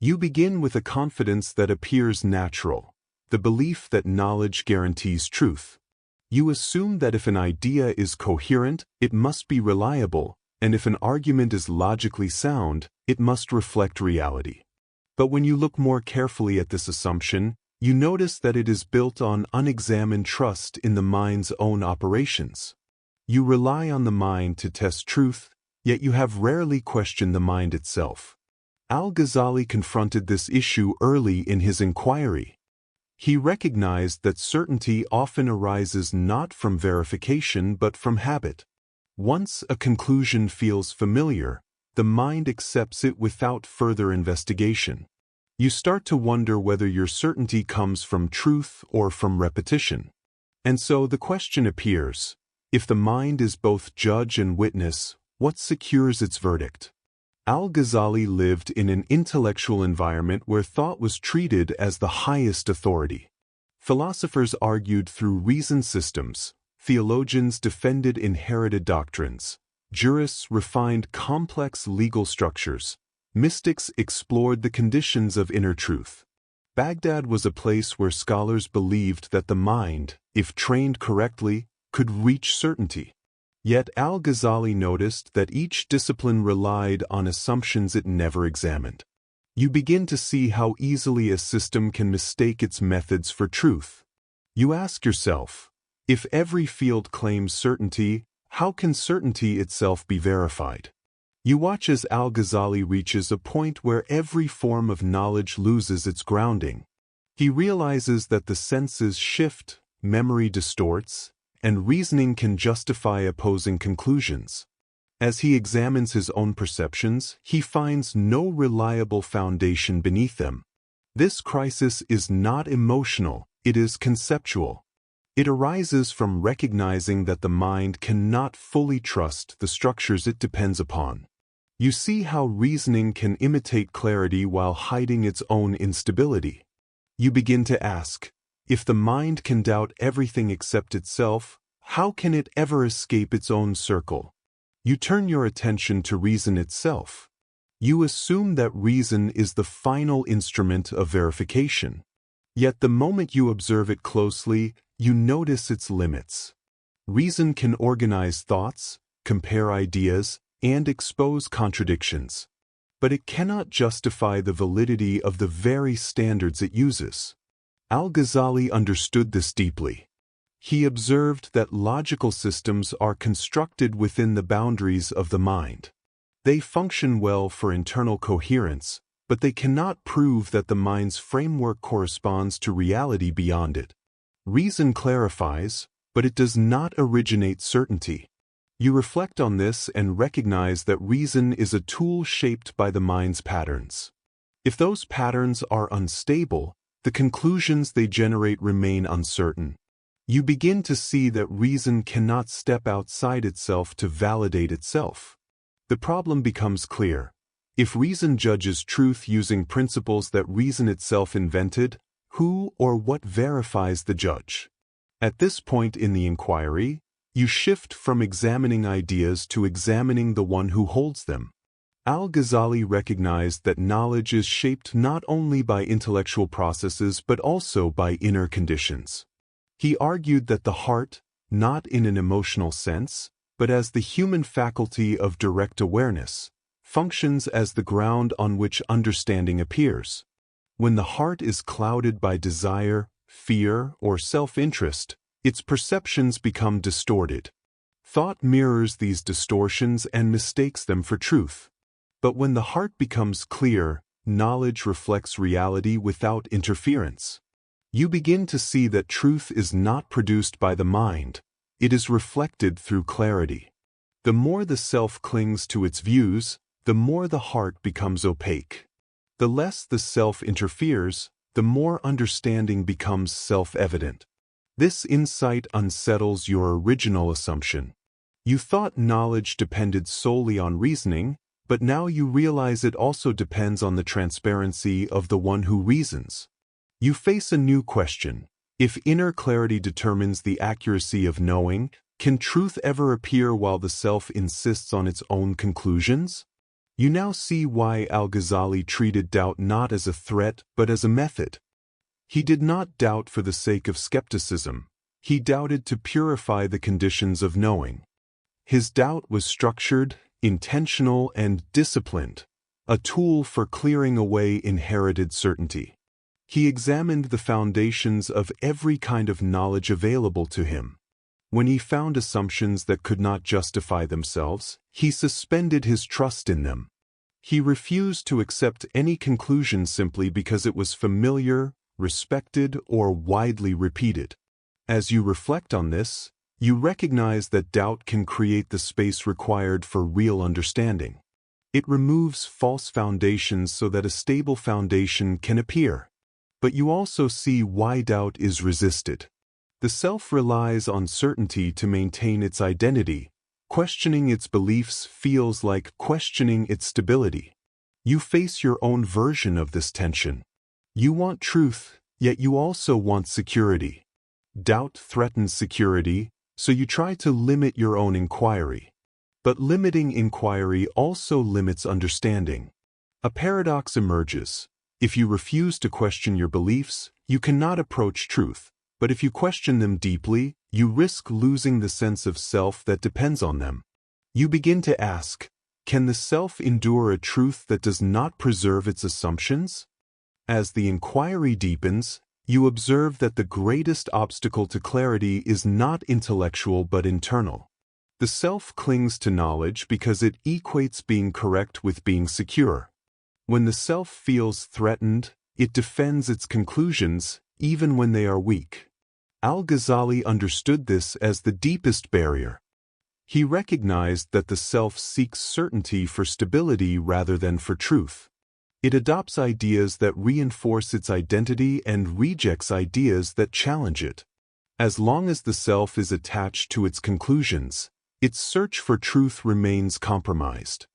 You begin with a confidence that appears natural, the belief that knowledge guarantees truth. You assume that if an idea is coherent, it must be reliable, and if an argument is logically sound, it must reflect reality. But when you look more carefully at this assumption, you notice that it is built on unexamined trust in the mind's own operations. You rely on the mind to test truth, yet you have rarely questioned the mind itself. Al-Ghazali confronted this issue early in his inquiry. He recognized that certainty often arises not from verification but from habit. Once a conclusion feels familiar, the mind accepts it without further investigation. You start to wonder whether your certainty comes from truth or from repetition. And so the question appears, if the mind is both judge and witness, what secures its verdict? Al-Ghazali lived in an intellectual environment where thought was treated as the highest authority. Philosophers argued through reasoned systems, theologians defended inherited doctrines, jurists refined complex legal structures, mystics explored the conditions of inner truth. Baghdad was a place where scholars believed that the mind, if trained correctly, could reach certainty. Yet Al-Ghazali noticed that each discipline relied on assumptions it never examined. You begin to see how easily a system can mistake its methods for truth. You ask yourself, if every field claims certainty, how can certainty itself be verified? You watch as Al-Ghazali reaches a point where every form of knowledge loses its grounding. He realizes that the senses shift, memory distorts, and reasoning can justify opposing conclusions. As he examines his own perceptions, he finds no reliable foundation beneath them. This crisis is not emotional, it is conceptual. It arises from recognizing that the mind cannot fully trust the structures it depends upon. You see how reasoning can imitate clarity while hiding its own instability. You begin to ask, if the mind can doubt everything except itself, how can it ever escape its own circle? You turn your attention to reason itself. You assume that reason is the final instrument of verification. Yet the moment you observe it closely, you notice its limits. Reason can organize thoughts, compare ideas, and expose contradictions. But it cannot justify the validity of the very standards it uses. Al-Ghazali understood this deeply. He observed that logical systems are constructed within the boundaries of the mind. They function well for internal coherence, but they cannot prove that the mind's framework corresponds to reality beyond it. Reason clarifies, but it does not originate certainty. You reflect on this and recognize that reason is a tool shaped by the mind's patterns. If those patterns are unstable, the conclusions they generate remain uncertain. You begin to see that reason cannot step outside itself to validate itself. The problem becomes clear. If reason judges truth using principles that reason itself invented, who or what verifies the judge? At this point in the inquiry, you shift from examining ideas to examining the one who holds them. Al-Ghazali recognized that knowledge is shaped not only by intellectual processes but also by inner conditions. He argued that the heart, not in an emotional sense, but as the human faculty of direct awareness, functions as the ground on which understanding appears. When the heart is clouded by desire, fear, or self-interest, its perceptions become distorted. Thought mirrors these distortions and mistakes them for truth. But when the heart becomes clear, knowledge reflects reality without interference. You begin to see that truth is not produced by the mind, it is reflected through clarity. The more the self clings to its views, the more the heart becomes opaque. The less the self interferes, the more understanding becomes self-evident. This insight unsettles your original assumption. You thought knowledge depended solely on reasoning, but now you realize it also depends on the transparency of the one who reasons. You face a new question. If inner clarity determines the accuracy of knowing, can truth ever appear while the self insists on its own conclusions? You now see why Al-Ghazali treated doubt not as a threat but as a method. He did not doubt for the sake of skepticism. He doubted to purify the conditions of knowing. His doubt was structured, intentional, and disciplined, a tool for clearing away inherited certainty. He examined the foundations of every kind of knowledge available to him. When he found assumptions that could not justify themselves, he suspended his trust in them. He refused to accept any conclusion simply because it was familiar, respected, or widely repeated. As you reflect on this, you recognize that doubt can create the space required for real understanding. It removes false foundations so that a stable foundation can appear. But you also see why doubt is resisted. The self relies on certainty to maintain its identity. Questioning its beliefs feels like questioning its stability. You face your own version of this tension. You want truth, yet you also want security. Doubt threatens security, so you try to limit your own inquiry. But limiting inquiry also limits understanding. A paradox emerges. If you refuse to question your beliefs, you cannot approach truth. But if you question them deeply, you risk losing the sense of self that depends on them. You begin to ask, can the self endure a truth that does not preserve its assumptions? As the inquiry deepens, you observe that the greatest obstacle to clarity is not intellectual but internal. The self clings to knowledge because it equates being correct with being secure. When the self feels threatened, it defends its conclusions, even when they are weak. Al-Ghazali understood this as the deepest barrier. He recognized that the self seeks certainty for stability rather than for truth. It adopts ideas that reinforce its identity and rejects ideas that challenge it. As long as the self is attached to its conclusions, its search for truth remains compromised.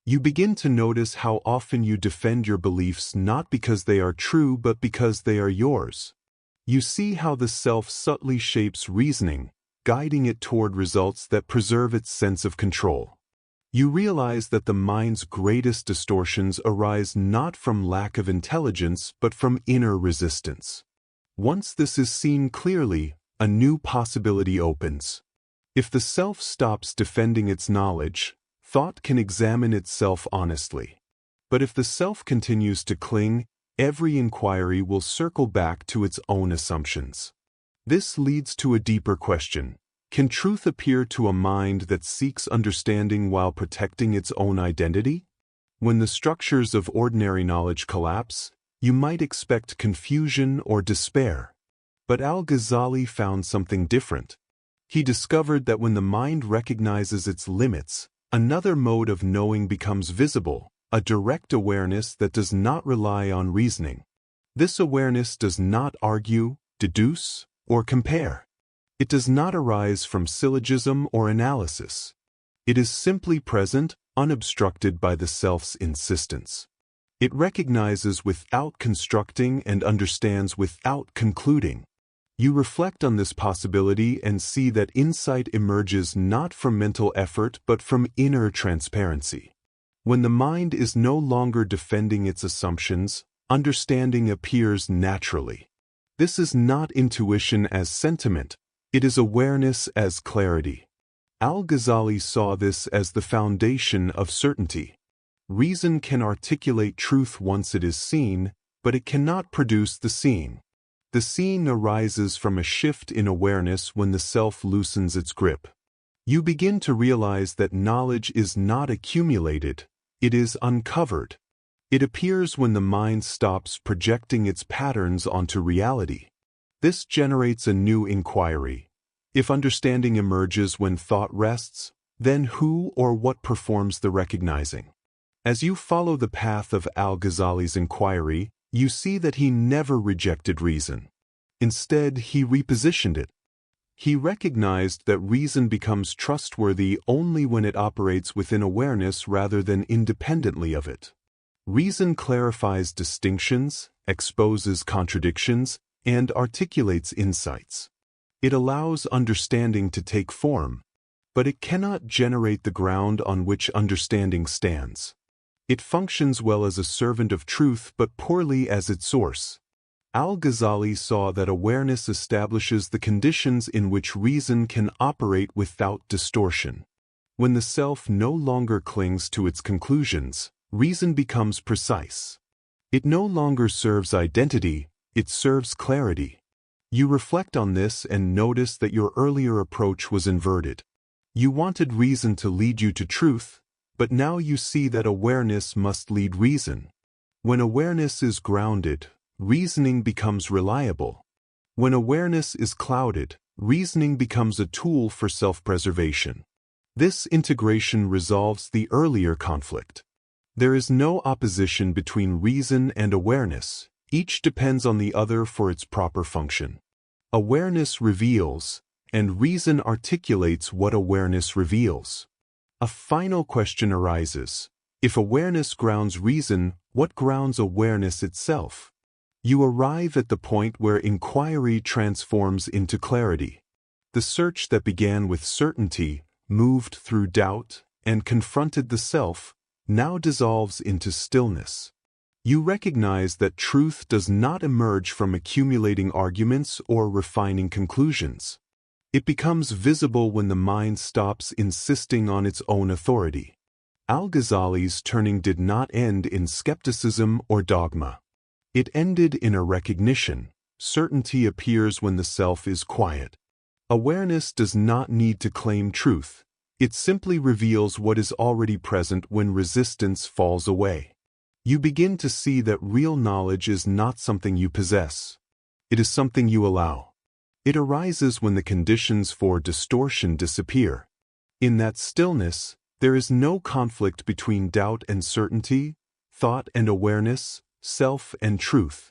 You begin to notice how often you defend your beliefs not because they are true but because they are yours. You see how the self subtly shapes reasoning, guiding it toward results that preserve its sense of control. You realize that the mind's greatest distortions arise not from lack of intelligence but from inner resistance. Once this is seen clearly, a new possibility opens. If the self stops defending its knowledge, thought can examine itself honestly. But if the self continues to cling, every inquiry will circle back to its own assumptions. This leads to a deeper question. Can truth appear to a mind that seeks understanding while protecting its own identity? When the structures of ordinary knowledge collapse, you might expect confusion or despair. But Al-Ghazali found something different. He discovered that when the mind recognizes its limits, another mode of knowing becomes visible, a direct awareness that does not rely on reasoning. This awareness does not argue, deduce, or compare. It does not arise from syllogism or analysis. It is simply present, unobstructed by the self's insistence. It recognizes without constructing and understands without concluding. You reflect on this possibility and see that insight emerges not from mental effort but from inner transparency. When the mind is no longer defending its assumptions, understanding appears naturally. This is not intuition as sentiment, it is awareness as clarity. Al-Ghazali saw this as the foundation of certainty. Reason can articulate truth once it is seen, but it cannot produce the seeing. The seeing arises from a shift in awareness when the self loosens its grip. You begin to realize that knowledge is not accumulated, it is uncovered. It appears when the mind stops projecting its patterns onto reality. This generates a new inquiry. If understanding emerges when thought rests, then who or what performs the recognizing? As you follow the path of Al-Ghazali's inquiry, you see that he never rejected reason. Instead, he repositioned it. He recognized that reason becomes trustworthy only when it operates within awareness rather than independently of it. Reason clarifies distinctions, exposes contradictions, and articulates insights. It allows understanding to take form, but it cannot generate the ground on which understanding stands. It functions well as a servant of truth but poorly as its source. Al-Ghazali saw that awareness establishes the conditions in which reason can operate without distortion. When the self no longer clings to its conclusions, reason becomes precise. It no longer serves identity, it serves clarity. You reflect on this and notice that your earlier approach was inverted. You wanted reason to lead you to truth, but now you see that awareness must lead reason. When awareness is grounded, reasoning becomes reliable. When awareness is clouded, reasoning becomes a tool for self-preservation. This integration resolves the earlier conflict. There is no opposition between reason and awareness. Each depends on the other for its proper function. Awareness reveals, and reason articulates what awareness reveals. A final question arises. If awareness grounds reason, what grounds awareness itself? You arrive at the point where inquiry transforms into clarity. The search that began with certainty, moved through doubt, and confronted the self, now dissolves into stillness. You recognize that truth does not emerge from accumulating arguments or refining conclusions. It becomes visible when the mind stops insisting on its own authority. Al-Ghazali's turning did not end in skepticism or dogma. It ended in a recognition. Certainty appears when the self is quiet. Awareness does not need to claim truth. It simply reveals what is already present when resistance falls away. You begin to see that real knowledge is not something you possess. It is something you allow. It arises when the conditions for distortion disappear. In that stillness, there is no conflict between doubt and certainty, thought and awareness, self and truth.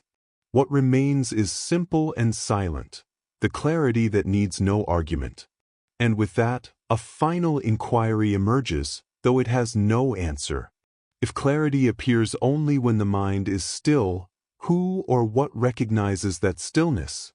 What remains is simple and silent, the clarity that needs no argument. And with that, a final inquiry emerges, though it has no answer. If clarity appears only when the mind is still, who or what recognizes that stillness?